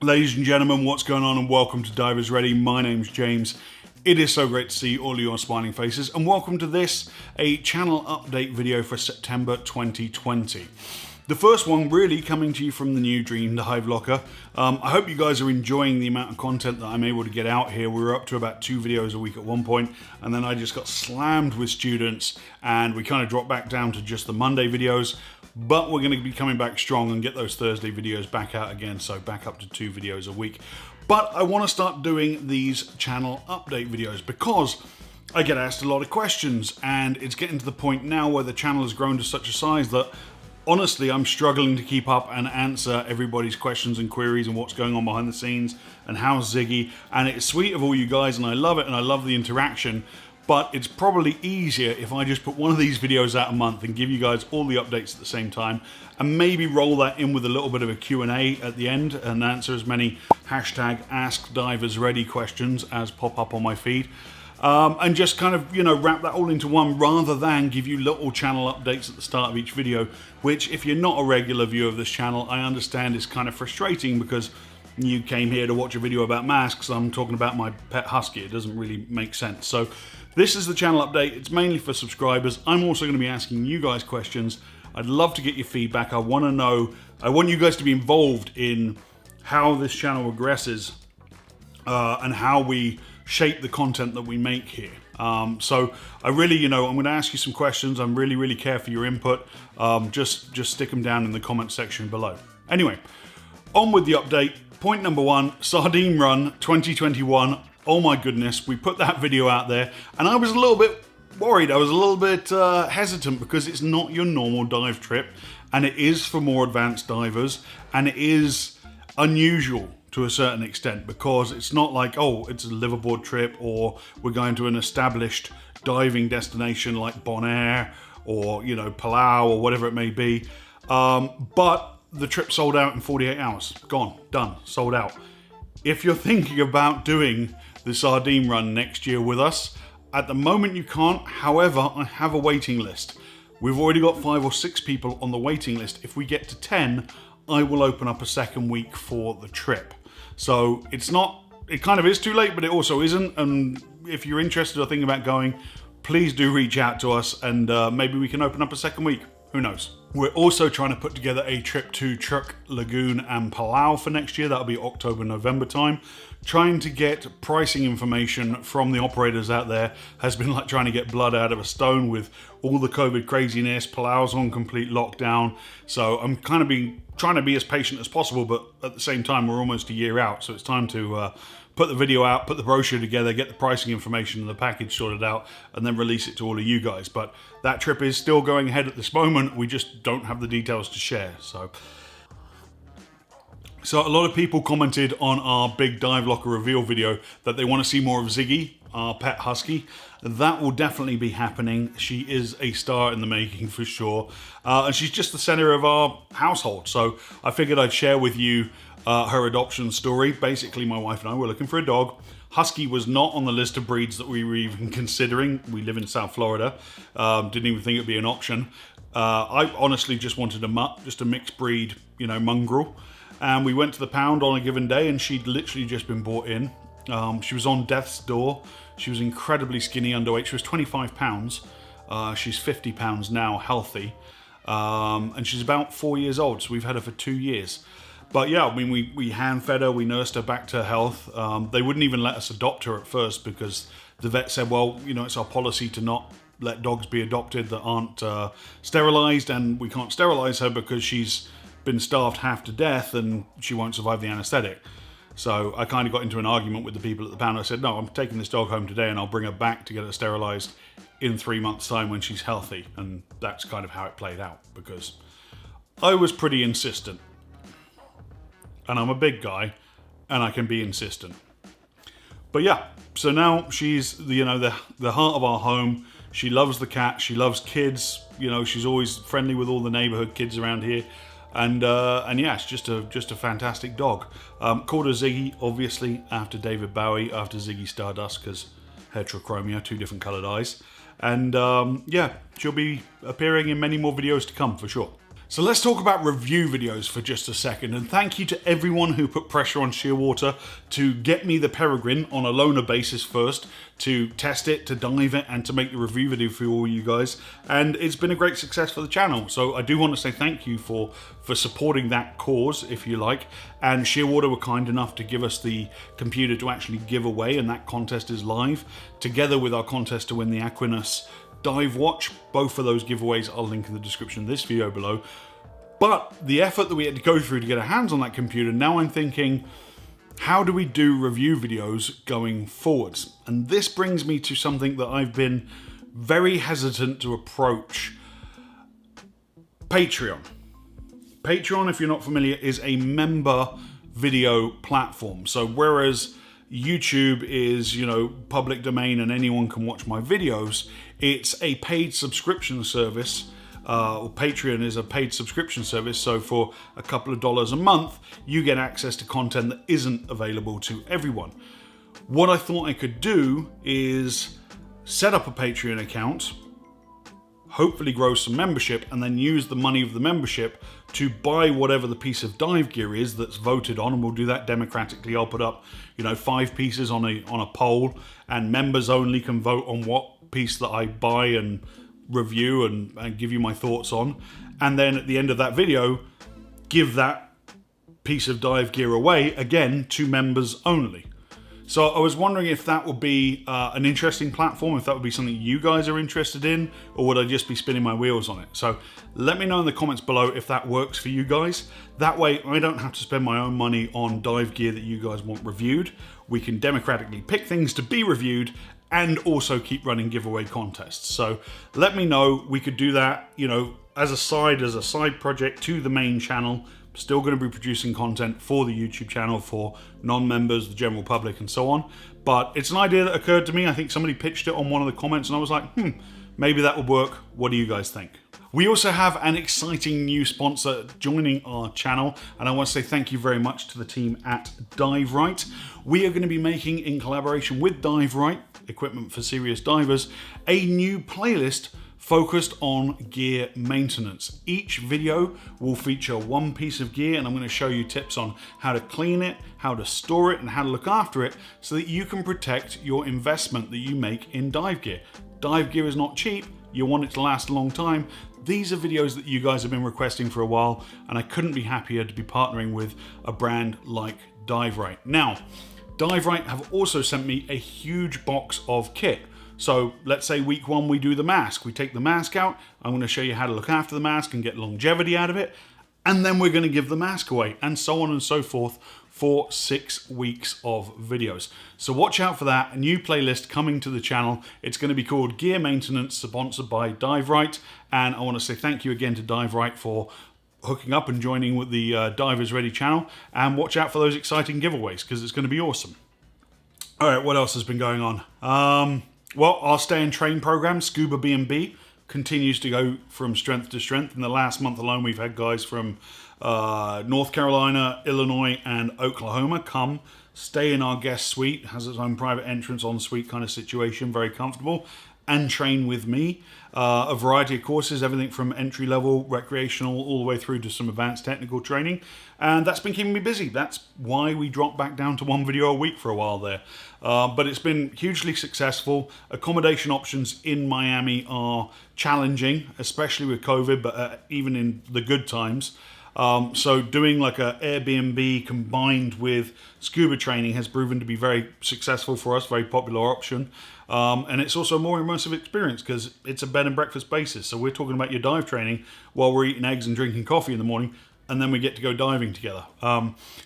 Ladies and gentlemen, what's going on, and welcome to Divers Ready. My name's James. It is so great to see all of your smiling faces, and welcome to this, a channel update video for September 2020. The first one really coming to you from the new Dream Dive Locker. I hope you guys are enjoying the amount of content that I'm able to get out here. We were up to about 2 videos a week at one point, and then I just got slammed with students, and we kind of dropped back down to just the Monday videos. But we're going to be coming back strong and get those Thursday videos back out again, so back up to 2 videos a week. But I want to start doing these channel update videos because I get asked a lot of questions, and it's getting to the point now where the channel has grown to such a size that honestly I'm struggling to keep up and answer everybody's questions and queries and what's going on behind the scenes and how's Ziggy. And it's sweet of all you guys, and I love it, and I love the interaction. But it's probably easier if I just put one of these videos out a month and give you guys all the updates at the same time, and maybe roll that in with a little bit of a Q&A at the end and answer as many hashtag AskDiversReady questions as pop up on my feed. And just kind of, wrap that all into one, rather than give you little channel updates at the start of each video, which if you're not a regular viewer of this channel, I understand is kind of frustrating because you came here to watch a video about masks. I'm talking about my pet husky. It doesn't really make sense. So this is the channel update. It's mainly for subscribers. I'm also going to be asking you guys questions. I'd love to get your feedback. I want to know, I want you guys to be involved in how this channel progresses and how we shape the content that we make here. So I really, I'm going to ask you some questions. I'm really care for your input. Just stick them down in the comment section below. Anyway, on with the update. Point number 1, Sardine Run 2021. Oh my goodness, we put that video out there, and I was a little bit worried. I was a little bit hesitant because it's not your normal dive trip, and it is for more advanced divers, and it is unusual to a certain extent because it's not like, oh, it's a liveaboard trip or we're going to an established diving destination like Bonaire or, Palau or whatever it may be. But the trip sold out in 48 hours. Gone, done, sold out. If you're thinking about doing the Sardine Run next year with us, at the moment you can't. However, I have a waiting list. We've already got 5 or 6 people on the waiting list. If we get to 10, I will open up a second week for the trip. So it kind of is too late, but it also isn't. And if you're interested or thinking about going, please do reach out to us, and maybe we can open up a second week. Who knows? We're also trying to put together a trip to Truk Lagoon and Palau for next year. That'll be October, November time. Trying to get pricing information from the operators out there has been like trying to get blood out of a stone with all the COVID craziness. Palau's on complete lockdown. So I'm kind of trying to be as patient as possible, but at the same time, we're almost a year out. So it's time to put the video out, put the brochure together, get the pricing information and the package sorted out, and then release it to all of you guys. But that trip is still going ahead at this moment. We just don't have the details to share. So a lot of people commented on our big dive locker reveal video that they want to see more of Ziggy, our pet husky. That will definitely be happening. She is a star in the making for sure. And she's just the center of our household. So I figured I'd share with you her adoption story. Basically, my wife and I were looking for a dog. Husky was not on the list of breeds that we were even considering. We live in South Florida. Didn't even think it'd be an option. I honestly just wanted a mutt, just a mixed breed, mongrel. And we went to the pound on a given day, and she'd literally just been bought in. She was on death's door. She was incredibly skinny, underweight. She was 25 pounds. She's 50 pounds now, healthy. And she's about 4 years old, so we've had her for 2 years. But yeah, I mean, we hand fed her, we nursed her back to health. They wouldn't even let us adopt her at first because the vet said, well, it's our policy to not let dogs be adopted that aren't sterilized, and we can't sterilize her because she's been starved half to death and she won't survive the anesthetic. So I kind of got into an argument with the people at the pound. I said, no, I'm taking this dog home today and I'll bring her back to get her sterilized in 3 months' time when she's healthy. And that's kind of how it played out because I was pretty insistent. And I'm a big guy and I can be insistent. But yeah, so now she's the heart of our home. She loves the cat. She loves kids. She's always friendly with all the neighborhood kids around here. And yeah, it's just a fantastic dog. Called her Ziggy, obviously, after David Bowie, after Ziggy Stardust, because heterochromia, 2 different coloured eyes. And yeah, she'll be appearing in many more videos to come, for sure. So let's talk about review videos for just a second, and thank you to everyone who put pressure on Shearwater to get me the Peregrine on a loaner basis first, to test it, to dive it, and to make the review video for all you guys. And it's been a great success for the channel, so I do want to say thank you for supporting that cause, if you like. And Shearwater were kind enough to give us the computer to actually give away, and that contest is live, together with our contest to win the Aquinas Dive Watch. Both of those giveaways I'll link in the description of this video below. But the effort that we had to go through to get our hands on that computer, now I'm thinking, how do we do review videos going forwards? And this brings me to something that I've been very hesitant to approach. Patreon. Patreon, if you're not familiar, is a member video platform. So whereas YouTube is, public domain and anyone can watch my videos, it's a paid subscription service. Patreon is a paid subscription service, so for a couple of dollars a month, you get access to content that isn't available to everyone. What I thought I could do is set up a Patreon account, hopefully grow some membership, and then use the money of the membership to buy whatever the piece of dive gear is that's voted on, and we'll do that democratically. I'll put up, 5 pieces on a poll, and members only can vote on what piece that I buy and review and give you my thoughts on. And then at the end of that video, give that piece of dive gear away, again, to members only. So I was wondering if that would be an interesting platform, if that would be something you guys are interested in, or would I just be spinning my wheels on it? So let me know in the comments below if that works for you guys. That way I don't have to spend my own money on dive gear that you guys want reviewed. We can democratically pick things to be reviewed and also keep running giveaway contests. So let me know. We could do that, as a side project to the main channel. Still going to be producing content for the YouTube channel for non-members, the general public, and so on. But it's an idea that occurred to me. I think somebody pitched it on one of the comments, and I was like, maybe that would work. What do you guys think? We also have an exciting new sponsor joining our channel, and I want to say thank you very much to the team at Dive-Right. We are going to be making, in collaboration with Dive-Right, equipment for serious divers, a new playlist focused on gear maintenance. Each video will feature one piece of gear, and I'm going to show you tips on how to clean it, how to store it, and how to look after it so that you can protect your investment that you make in dive gear. Dive gear is not cheap. You want it to last a long time. These are videos that you guys have been requesting for a while, and I couldn't be happier to be partnering with a brand like Dive-Right. Now, Dive-Right have also sent me a huge box of kit. So let's say week 1 we do the mask. We take the mask out. I'm going to show you how to look after the mask and get longevity out of it. And then we're going to give the mask away, and so on and so forth for 6 weeks of videos. So watch out for that. A new playlist coming to the channel. It's going to be called Gear Maintenance, sponsored by Dive-Right. And I want to say thank you again to Dive-Right for hooking up and joining with the Divers Ready channel. And watch out for those exciting giveaways, because it's going to be awesome. All right, what else has been going on? Well, our Stay and Train program, Scuba B&B, continues to go from strength to strength. In the last month alone, we've had guys from North Carolina, Illinois, and Oklahoma come stay in our guest suite. Has its own private entrance en suite kind of situation, very comfortable, and train with me. A variety of courses, everything from entry level, recreational, all the way through to some advanced technical training. And that's been keeping me busy. That's why we dropped back down to 1 video a week for a while there. But it's been hugely successful. Accommodation options in Miami are challenging, especially with COVID, but even in the good times. So doing like a Airbnb combined with scuba training has proven to be very successful for us, very popular option. And it's also a more immersive experience because it's a bed and breakfast basis. So we're talking about your dive training while we're eating eggs and drinking coffee in the morning, and then we get to go diving together.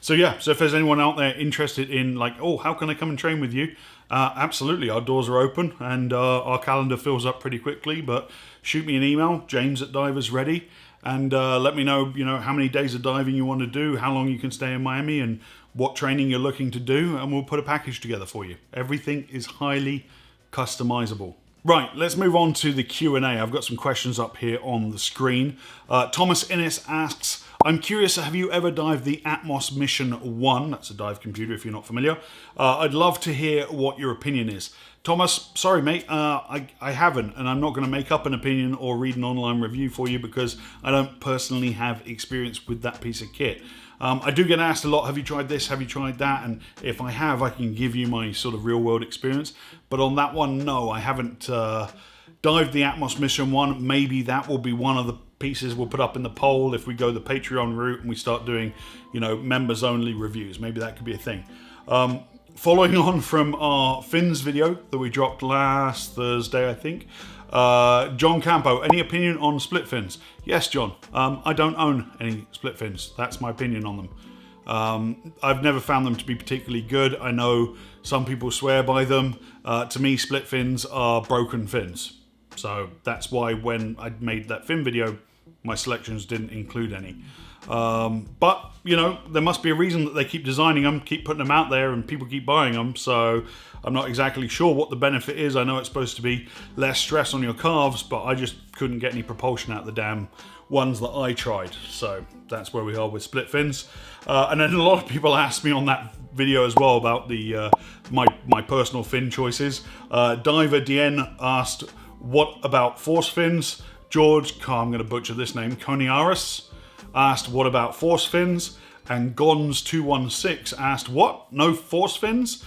So if there's anyone out there interested in like, oh, how can I come and train with you? Absolutely, our doors are open, and our calendar fills up pretty quickly, but shoot me an email, james@diversready, and let me know, how many days of diving you want to do, how long you can stay in Miami, and what training you're looking to do, and we'll put a package together for you. Everything is highly customizable. Right, let's move on to the Q&A. I've got some questions up here on the screen. Thomas Innes asks, I'm curious, have you ever dived the Atmos Mission 1? That's a dive computer if you're not familiar. I'd love to hear what your opinion is. Thomas, sorry mate, I haven't, and I'm not going to make up an opinion or read an online review for you because I don't personally have experience with that piece of kit. I do get asked a lot, have you tried this, have you tried that? And if I have, I can give you my sort of real world experience. But on that one, no, I haven't dived the Atmos Mission 1. Maybe that will be one of the pieces we'll put up in the poll if we go the Patreon route and we start doing, members only reviews. Maybe that could be a thing. Following on from our fins video that we dropped last Thursday, I think, John Campo, any opinion on split fins? Yes, John, I don't own any split fins. That's my opinion on them. I've never found them to be particularly good. I know some people swear by them. To me, split fins are broken fins. So that's why when I made that fin video, my selections didn't include any. But, there must be a reason that they keep designing them, keep putting them out there, and people keep buying them. So I'm not exactly sure what the benefit is. I know it's supposed to be less stress on your calves, but I just couldn't get any propulsion out of the damn ones that I tried. So that's where we are with split fins. And then a lot of people asked me on that video as well about the my personal fin choices. Diver DN asked, what about force fins? George, I'm going to butcher this name, Koniaris, asked, what about force fins? And Gons216 asked, what? No force fins?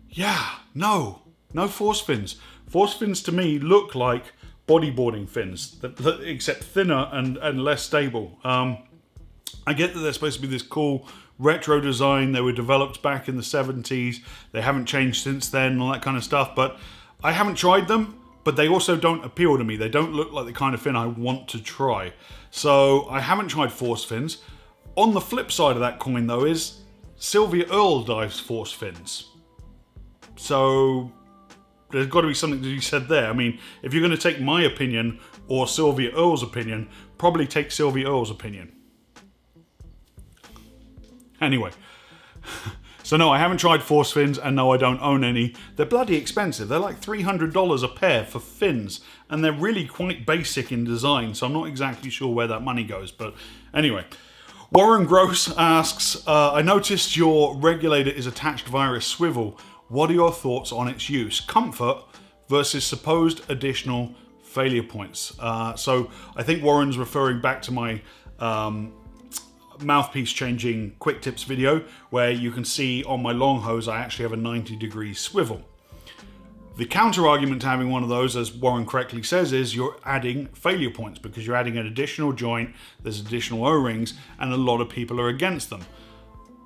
Yeah, no force fins. Force fins to me look like bodyboarding fins, except thinner and less stable. I get that they're supposed to be this cool retro design. They were developed back in the 70s. They haven't changed since then, all that kind of stuff. But I haven't tried them. But they also don't appeal to me. They don't look like the kind of fin I want to try. So I haven't tried force fins. On the flip side of that coin, though, is Sylvia Earle dives force fins. So there's got to be something to be said there. I mean, if you're going to take my opinion or Sylvia Earle's opinion, probably take Sylvia Earle's opinion. Anyway. So no, I haven't tried force fins, and no, I don't own any. They're bloody expensive. They're like $300 a pair for fins, and they're really quite basic in design, so I'm not exactly sure where that money goes. But anyway, Warren Gross asks, I noticed your regulator is attached via a swivel. What are your thoughts on its use? Comfort versus supposed additional failure points. So I think Warren's referring back to my mouthpiece changing quick tips video, where you can see on my long hose I actually have a 90-degree swivel. The counter argument to having one of those, as Warren correctly says, is you're adding failure points because you're adding an additional joint, there's additional O-rings, and a lot of people are against them.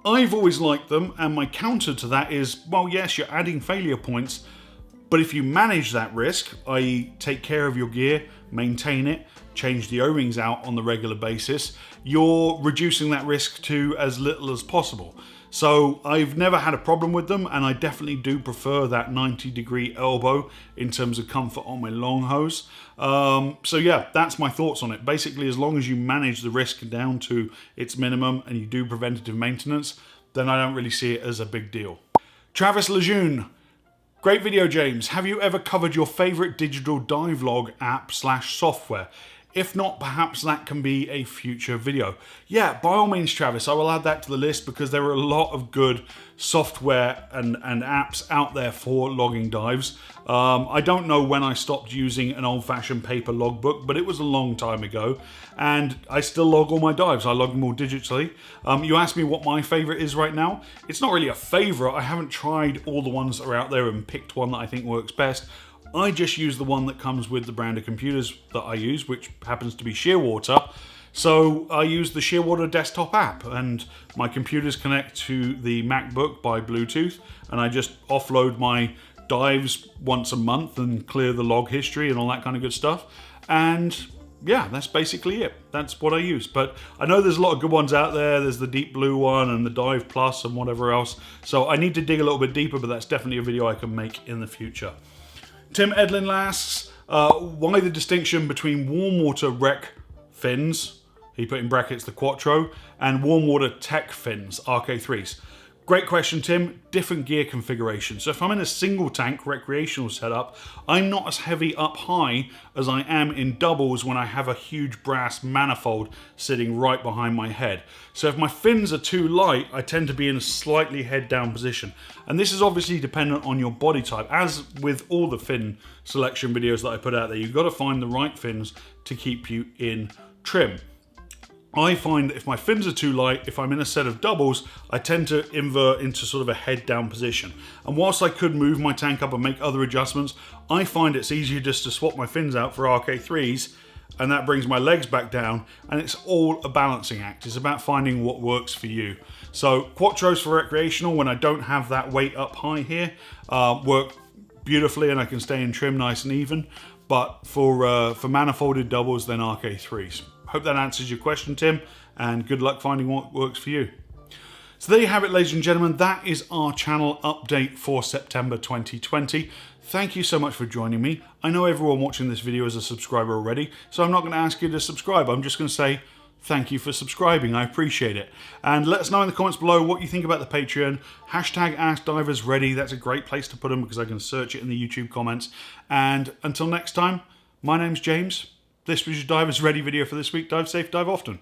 I've always liked them, and my counter to that is, well, yes, you're adding failure points, but if you manage that risk, i.e. take care of your gear, maintain it, change the O-rings out on the regular basis, you're reducing that risk to as little as possible. So I've never had a problem with them, and I definitely do prefer that 90-degree elbow in terms of comfort on my long hose. So yeah, that's my thoughts on it. Basically, as long as you manage the risk down to its minimum and you do preventative maintenance, then I don't really see it as a big deal. Travis Lejeune. Great video, James. Have you ever covered your favorite digital dive log app / software? If not, perhaps that can be a future video. Yeah, by all means, Travis, I will add that to the list because there are a lot of good software and apps out there for logging dives. I don't know when I stopped using an old-fashioned paper logbook, but it was a long time ago, and I still log all my dives. I log them all digitally. You asked me what my favorite is right now. It's not really a favorite. I haven't tried all the ones that are out there and picked one that I think works best. I just use the one that comes with the brand of computers that I use, which happens to be Shearwater. So I use the Shearwater desktop app, and my computers connect to the MacBook by Bluetooth, and I just offload my dives once a month and clear the log history and all that kind of good stuff. And yeah, that's basically it. That's what I use. But I know there's a lot of good ones out there. There's the Deep Blue one and the Dive Plus and whatever else. So I need to dig a little bit deeper, but that's definitely a video I can make in the future. Tim Edlin asks, why the distinction between warm water rec fins, he put in brackets the Quattro, and warm water tech fins, RK3s? Great question, Tim. Different gear configuration. So if I'm in a single tank recreational setup, I'm not as heavy up high as I am in doubles when I have a huge brass manifold sitting right behind my head. So if my fins are too light, I tend to be in a slightly head down position. And this is obviously dependent on your body type. As with all the fin selection videos that I put out there, you've got to find the right fins to keep you in trim. I find that if my fins are too light, if I'm in a set of doubles, I tend to invert into sort of a head down position. And whilst I could move my tank up and make other adjustments, I find it's easier just to swap my fins out for RK3s, and that brings my legs back down, and it's all a balancing act. It's about finding what works for you. So Quattros for recreational, when I don't have that weight up high here, work beautifully and I can stay in trim nice and even. But for manifolded doubles, then RK3s. Hope that answers your question, Tim, and good luck finding what works for you. So there you have it, ladies and gentlemen. That is our channel update for September 2020. Thank you so much for joining me. I know everyone watching this video is a subscriber already, so I'm not going to ask you to subscribe. I'm just going to say thank you for subscribing. I appreciate it. And let us know in the comments below what you think about the Patreon. Hashtag AskDiversReady. That's a great place to put them because I can search it in the YouTube comments. And until next time, my name's James. This was your Divers Ready video for this week. Dive safe, dive often.